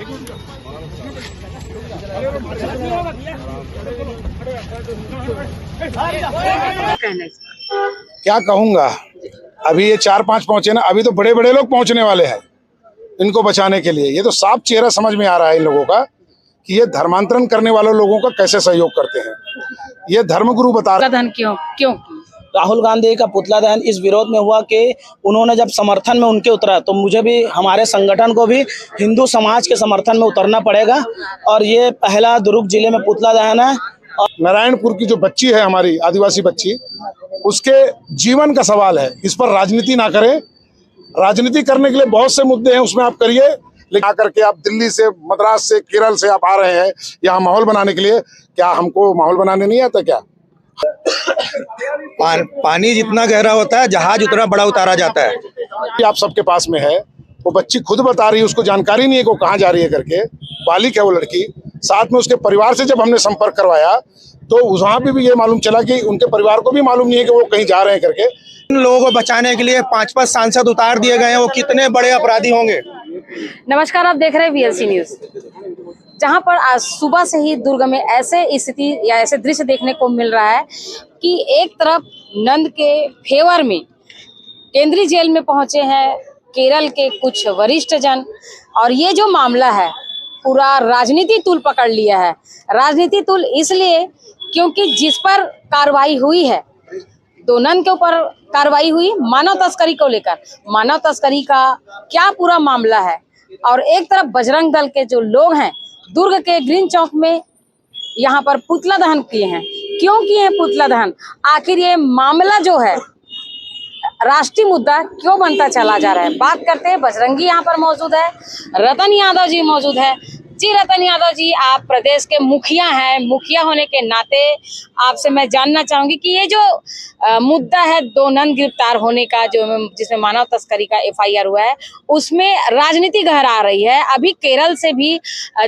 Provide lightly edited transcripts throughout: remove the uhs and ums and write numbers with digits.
क्या कहूंगा, अभी ये 4-5 पहुंचे ना, अभी तो बड़े बड़े लोग पहुंचने वाले हैं इनको बचाने के लिए। ये तो साफ चेहरा समझ में आ रहा है इन लोगों का कि ये धर्मांतरण करने वाले लोगों का कैसे सहयोग करते हैं। ये धर्मगुरु बता रहे हैं क्यों राहुल गांधी का पुतला दहन इस विरोध में हुआ कि उन्होंने जब समर्थन में उनके उतरा, तो मुझे भी, हमारे संगठन को भी हिंदू समाज के समर्थन में उतरना पड़ेगा। और ये पहला दुर्ग जिले में पुतला दहन है। और नारायणपुर की जो बच्ची है, हमारी आदिवासी बच्ची, उसके जीवन का सवाल है। इस पर राजनीति ना करें। राजनीति करने के लिए बहुत से मुद्दे हैं, उसमें आप करिए, लेकिन आकर के आप दिल्ली से, मद्रास से, केरल से आप आ रहे हैं यहाँ माहौल बनाने के लिए। क्या हमको माहौल बनाने नहीं आता क्या? पानी जितना गहरा होता है, जहाज उतना बड़ा उतारा जाता है। आप सबके पास में है। वो बच्ची खुद बता रही है, उसको जानकारी नहीं है कि वो कहाँ जा रही है करके। बालिक है वो लड़की। साथ में उसके परिवार से जब हमने संपर्क करवाया तो वहाँ पे भी ये मालूम चला कि उनके परिवार को भी मालूम नहीं है कि वो कहीं जा रहे हैं करके। इन लोगों को बचाने के लिए 5-5 सांसद उतार दिए गए हैं। वो कितने बड़े अपराधी होंगे। नमस्कार, आप देख रहे हैं VLC न्यूज। जहां पर आज सुबह से ही दुर्ग में ऐसे स्थिति या ऐसे दृश्य देखने को मिल रहा है कि एक तरफ नंद के फेवर में केंद्रीय जेल में पहुंचे हैं केरल के कुछ वरिष्ठ जन, और ये जो मामला है पूरा राजनीति तूल पकड़ लिया है। राजनीति तूल इसलिए क्योंकि जिस पर कार्रवाई हुई है, दो नंद के ऊपर कार्रवाई हुई मानव तस्करी को लेकर। मानव तस्करी का क्या पूरा मामला है, और एक तरफ बजरंग दल के जो लोग हैं दुर्ग के ग्रीन चौक में यहाँ पर पुतला दहन किए हैं। क्यों किए हैं पुतला दहन? आखिर ये मामला जो है राष्ट्रीय मुद्दा क्यों बनता चला जा रहा है? बात करते हैं। बजरंगी यहाँ पर मौजूद है, रतन यादव जी मौजूद है। जी रतन यादव जी, आप प्रदेश के मुखिया हैं। मुखिया होने के नाते आपसे मैं जानना चाहूंगी कि ये जो मुद्दा है दो नंद गिरफ्तार होने का, जो जिसमें मानव तस्करी का FIR हुआ है, उसमें राजनीति गहरा रही है। अभी केरल से भी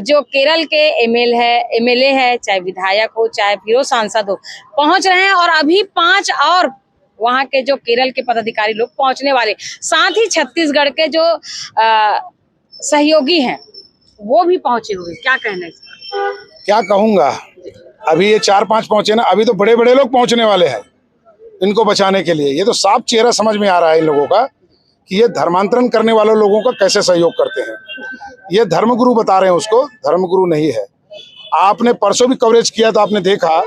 जो केरल के MLA है, चाहे विधायक हो चाहे फिर वो सांसद हो, पहुंच रहे हैं। और अभी 5 और वहाँ के जो केरल के पदाधिकारी लोग पहुंचने वाले, साथ ही छत्तीसगढ़ के जो सहयोगी हैं वो भी पहुंचे हुए। क्या कहना है इसका? क्या कहूंगा, अभी ये 4-5 पहुंचे ना, अभी तो बड़े बड़े लोग पहुंचने वाले हैं इनको बचाने के लिए। ये तो साफ चेहरा समझ में आ रहा है इन लोगों का कि ये धर्मांतरण करने वाले लोगों का कैसे सहयोग करते हैं। ये धर्मगुरु बता रहे हैं, उसको धर्मगुरु नहीं है। आपने परसों भी कवरेज किया तो आपने देखा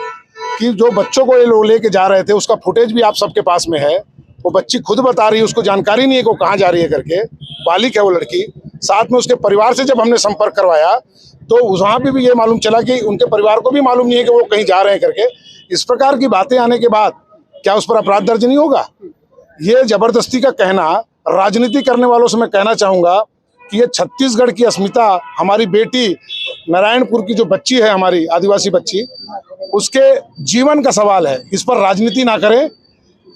कि जो बच्चों को ये लोग लेके जा रहे थे, उसका फुटेज भी आप सबके पास में है। वो बच्ची खुद बता रही है, उसको जानकारी नहीं है कि वो कहाँ जा रही है करके। बालिक है वो लड़की। साथ में उसके परिवार से जब हमने संपर्क करवाया तो वहाँ पे भी ये मालूम चला कि उनके परिवार को भी मालूम नहीं है कि वो कहीं जा रहे हैं करके। इस प्रकार की बातें आने के बाद क्या उस पर अपराध दर्ज नहीं होगा? ये जबरदस्ती का कहना, राजनीति करने वालों से मैं कहना चाहूँगा कि ये छत्तीसगढ़ की अस्मिता, हमारी बेटी नारायणपुर की जो बच्ची है, हमारी आदिवासी बच्ची, उसके जीवन का सवाल है। इस पर राजनीति ना करें।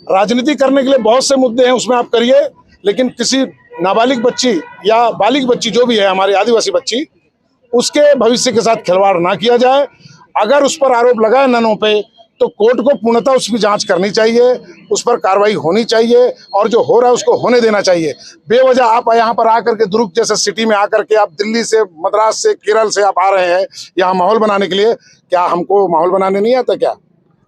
राजनीति करने के लिए बहुत से मुद्दे हैं, उसमें आप करिए, लेकिन किसी नाबालिग बच्ची या बालिग बच्ची जो भी है, हमारी आदिवासी बच्ची, उसके भविष्य के साथ खिलवाड़ ना किया जाए। अगर उस पर आरोप लगाए ननों पे, तो कोर्ट को पूर्णतः उसकी जांच करनी चाहिए, उस पर कार्रवाई होनी चाहिए, और जो हो रहा है उसको होने देना चाहिए। बेवजह आप यहाँ पर आकर के दुर्ग जैसे सिटी में आकर के आप दिल्ली से, मद्रास से, केरल से आप आ रहे हैं यहाँ माहौल बनाने के लिए। क्या हमको माहौल बनाने नहीं आता क्या?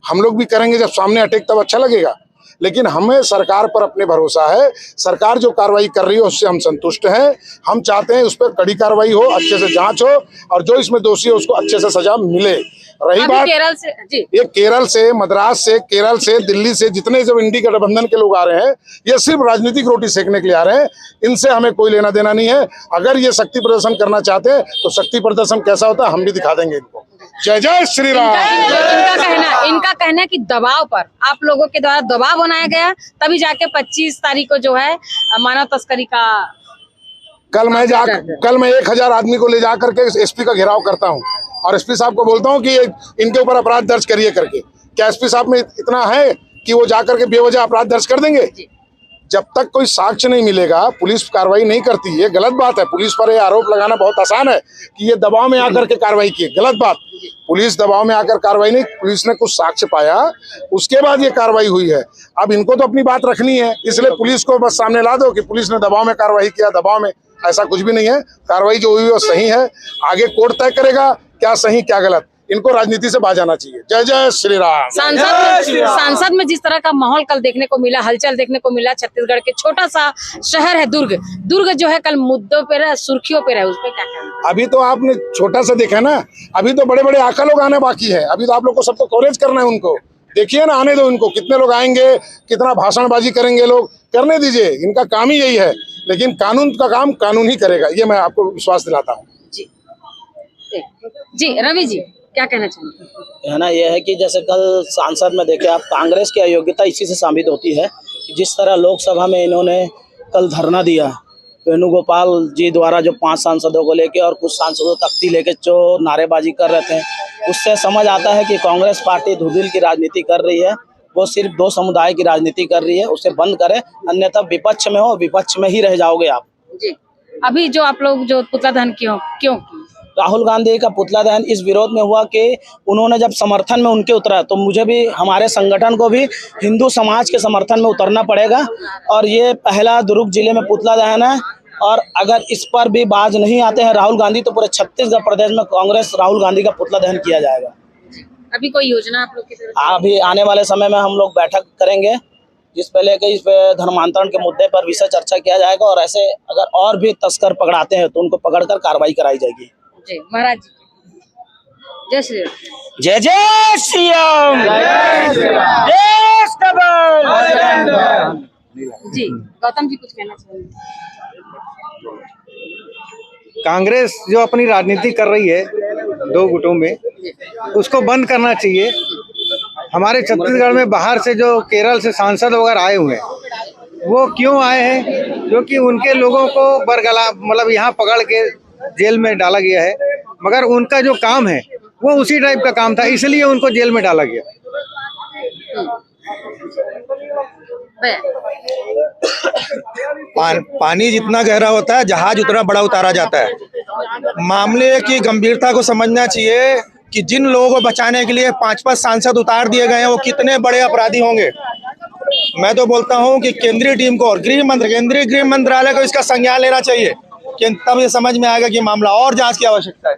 हम लोग भी करेंगे, जब सामने अटैक तब अच्छा लगेगा। लेकिन हमें सरकार पर अपने भरोसा है। सरकार जो कार्रवाई कर रही है उससे हम संतुष्ट हैं। हम चाहते हैं उस पर कड़ी कार्रवाई हो, अच्छे से जांच हो, और जो इसमें दोषी है उसको अच्छे से सजा मिले। रही बात केरल से, जी, ये केरल से, मद्रास से, केरल से, दिल्ली से जितने जब इंडी गठबंधन के लोग आ रहे हैं, ये सिर्फ राजनीतिक रोटी सेकने के लिए आ रहे हैं। इनसे हमें कोई लेना देना नहीं है। अगर ये शक्ति प्रदर्शन करना चाहते हैं तो शक्ति प्रदर्शन कैसा होता है हम भी दिखा देंगे इनको। जय जय श्री राम। इनका कहना है कि दबाव पर, आप लोगों के द्वारा दबाव बनाया गया, तभी जाके 25 तारीख को जो है मानव तस्करी का कल मैं 1000 आदमी को ले जा करके SP का घेराव करता हूँ, और SP साहब को बोलता हूँ कि इनके ऊपर अपराध दर्ज करिए करके। क्या SP साहब में इतना है कि वो जा करके बेवजह अपराध दर्ज कर देंगे? जब तक कोई साक्ष्य नहीं मिलेगा पुलिस कार्रवाई नहीं करती। ये गलत बात है। पुलिस पर ये आरोप लगाना बहुत आसान है कि ये दबाव में आकर के कार्रवाई की। गलत बात। पुलिस दबाव में आकर कार्रवाई नहीं, पुलिस ने कुछ साक्ष्य पाया, उसके बाद ये कार्रवाई हुई है। अब इनको तो अपनी बात रखनी है, इसलिए पुलिस को बस सामने ला दो कि पुलिस ने दबाव में कार्रवाई किया, दबाव में। ऐसा कुछ भी नहीं है। कार्रवाई जो हुई है वो सही है। आगे कोर्ट तय करेगा क्या सही क्या गलत। इनको राजनीति से बाहर जाना चाहिए। जय जय श्री राम। सांसद में जिस तरह का माहौल कल देखने को मिला, हलचल देखने को मिला, छत्तीसगढ़ के छोटा सा शहर है दुर्ग जो है कल मुद्दों पे रहा, सुर्खियों पे रहा, उस पर क्या कहना? अभी तो आपने छोटा सा देखा ना, अभी तो बड़े बड़े आका लोग आने बाकी है। अभी तो आप लोग को सबको कवरेज करना है उनको। देखिए ना, आने दो इनको, कितने लोग आएंगे, कितना भाषणबाजी करेंगे लोग, करने दीजिए। इनका काम ही यही है। लेकिन कानून का काम कानून ही करेगा, ये मैं आपको विश्वास दिलाता हूँ। जी रवि जी क्या कहना चाहेंगे? कहना यह है कि जैसे कल सांसद में देखे आप, कांग्रेस की अयोग्यता इसी से साबित होती है कि जिस तरह लोकसभा में इन्होंने कल धरना दिया, वेणुगोपाल जी द्वारा जो 5 सांसदों को लेके और कुछ सांसदों तख्ती लेके जो नारेबाजी कर रहे थे, उससे समझ आता है कि कांग्रेस पार्टी धुंधल की राजनीति कर रही है। वो सिर्फ 2 समुदाय की राजनीति कर रही है, उसे बंद करें, अन्यथा विपक्ष में हो, विपक्ष में ही रह जाओगे आप। जी अभी जो आप लोग जो पुतला दहन क्यों राहुल गांधी का पुतला दहन इस विरोध में हुआ कि उन्होंने जब समर्थन में उनके उतरा, तो मुझे भी, हमारे संगठन को भी हिंदू समाज के समर्थन में उतरना पड़ेगा। और ये पहला दुर्ग जिले में पुतला दहन है। और अगर इस पर भी बाज नहीं आते हैं राहुल गांधी, तो पूरे छत्तीसगढ़ प्रदेश में कांग्रेस राहुल गांधी का पुतला दहन किया जाएगा। अभी कोई योजना आप लोग की तरफ? अभी आने वाले समय में हम लोग बैठक करेंगे, जिस पे लेके इस पे धर्मांतरण के मुद्दे पर विषय चर्चा किया जाएगा। और ऐसे अगर और भी तस्कर पकड़ाते हैं तो उनको पकड़कर कार्रवाई कराई जाएगी। जी महाराज जी, जय श्री राम। जय जय श्री राम। देश का बल। जी गौतम जी कुछ कहना चाहेंगे? कांग्रेस जो अपनी राजनीति कर रही है 2 गुटों में, उसको बंद करना चाहिए। हमारे छत्तीसगढ़ में बाहर से जो केरल से सांसद वगैरह आए हुए हैं, वो क्यों आए हैं? जो कि उनके लोगों को बरगला मतलब यहाँ पकड़ के जेल में डाला गया है, मगर उनका जो काम है वो उसी टाइप का काम था, इसलिए उनको जेल में डाला गया। पानी जितना गहरा होता है, जहाज उतना बड़ा उतारा जाता है। मामले की गंभीरता को समझना चाहिए कि जिन लोगों को बचाने के लिए 5-5 सांसद उतार दिए गए हैं, वो कितने बड़े अपराधी होंगे। मैं तो बोलता हूं कि केंद्रीय टीम को और केंद्रीय गृह मंत्रालय को इसका संज्ञान लेना चाहिए, कि तब ये समझ में आएगा कि मामला और जांच की आवश्यकता है।